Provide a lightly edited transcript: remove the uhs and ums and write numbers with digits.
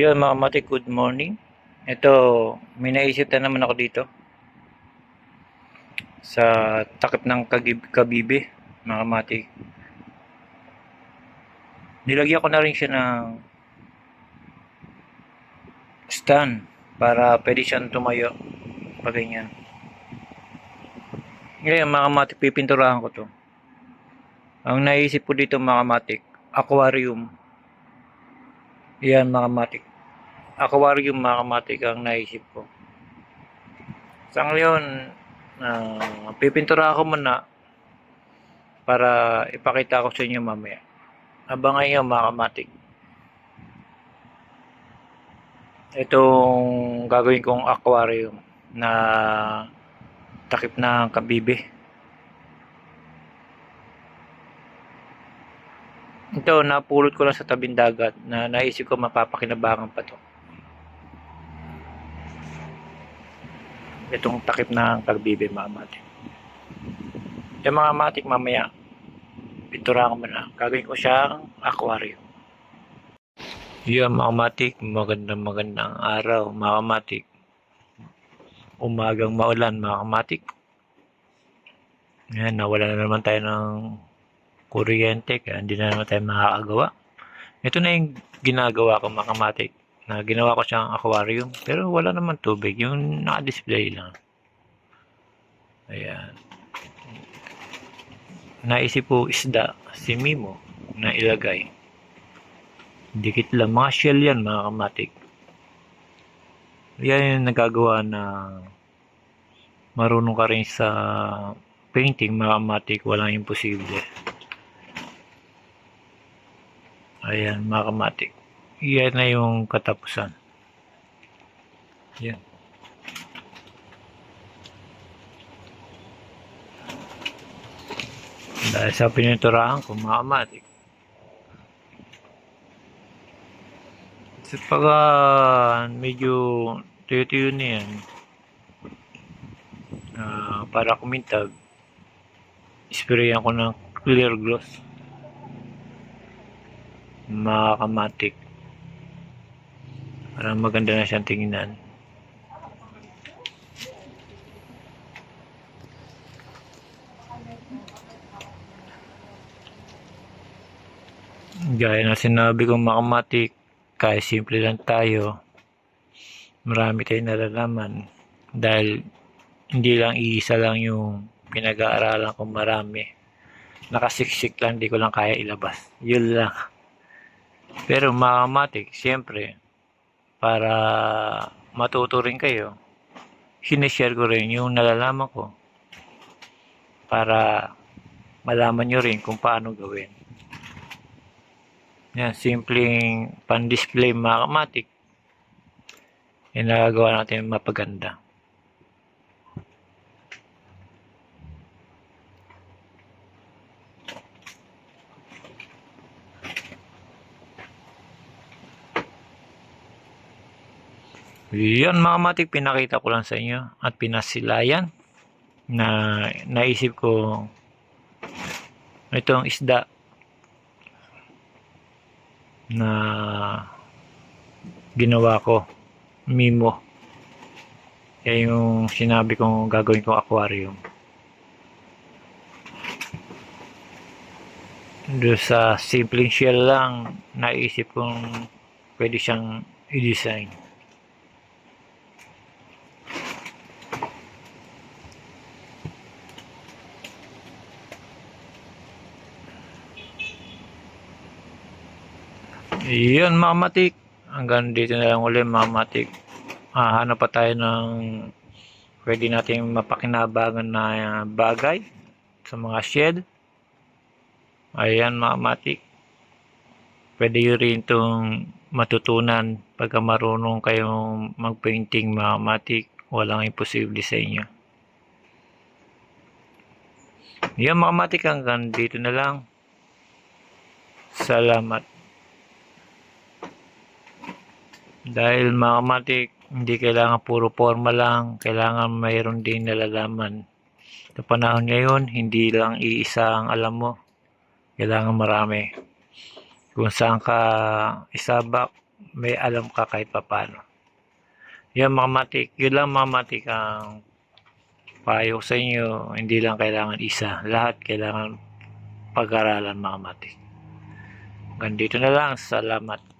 Yun mga kamatik, good morning. Ito, may naisip na naman ako dito sa takip ng Kabibi, mga kamatik. Nilagyan ko na rin siya ng stand para pwede siyang tumayo pag ganyan. Ngayon mga kamatik, pipinturahan ko to. Ang naisip ko dito mga kamatik, aquarium. Yan mga kamatik. Aquarium mga kamatik ang naisip ko. Sa ngayon, pipinturahan ko muna para ipakita ko sa inyo mamaya. Abangan nyo mga kamatik. Itong gagawin kong aquarium na takip ng Kabibi. Ito, napulot ko lang sa tabing dagat na naisip ko mapapakinabangan pa to. Itong takip ng Kabibi mga kamatik. Yung mga kamatik mamaya, pintura ko muna. Gagawin ko siyang aquarium. Yun mga kamatik, magandang araw mga kamatik. Umagang maulan mga kamatik. Yan, nawala na naman tayo ng kuryente kaya hindi na naman tayo makakagawa. Ito na yung ginagawa ko mga kamatik. Na ginawa ko siyang aquarium pero wala naman tubig, yung naka-display lang. Ayan. Naisip po isda si Mimo na ilagay. Dikit lang, mga shell yan mga kamatik. Yan yung nagagawa na marunong ka rin sa painting mga kamatik, walang imposible. Ayan mga kamatik, yan na yung katapusan. Yan. Dahil sa pininturahan ko mga kamatik, pag medyo tuyo-tuyo na yan, para kumintag, sprayan ko ng clear gloss mga kamatik para maganda na siyang tingnan. Gaya na sinabi ko mga kamatik, kahit simple lang tayo, marami tayong nalalaman dahil hindi lang iisa lang yung pinag-aaralan ko, marami. Nakasiksik lang, di ko lang kaya ilabas. Yun lang. Pero mga kamatik, siyempre, para matuto rin kayo, sinishare ko rin yung nalalaman ko para malaman nyo rin kung paano gawin. Yan, simpleng pan-display mga kamatik. Yan nagagawa natin mapaganda. Yan mga kamatik, pinakita ko lang sa inyo at pinasilayan na naisip ko itong isda na ginawa ko, Mimo. Yan yung sinabi kong gagawin kong aquarium. Doon sa simpleng shell lang, naisip kong pwede siyang i-design. Yun mga kamatik, hanggang dito na lang ulit mga kamatik. Hanap pa tayo ng pwede nating mapakinabangan na bagay sa mga shed. Ayan mga kamatik, pwede yun rin itong matutunan pagka marunong kayong mag-painting mga kamatik. Walang imposible sa inyo. Yan mga kamatik, hanggang dito na lang. Salamat. Dahil mga kamatik, hindi kailangan puro forma lang, kailangan mayroon din nalalaman. Sa panahon ngayon, hindi lang iisa ang alam mo, kailangan marami. Kung saan ka isabak, may alam ka kahit papaano. Yan mga matik, yun lang mga matik ang payo sa inyo. Hindi lang kailangan isa, lahat kailangan pag-aralan mga matik. Hanggang dito na lang, salamat.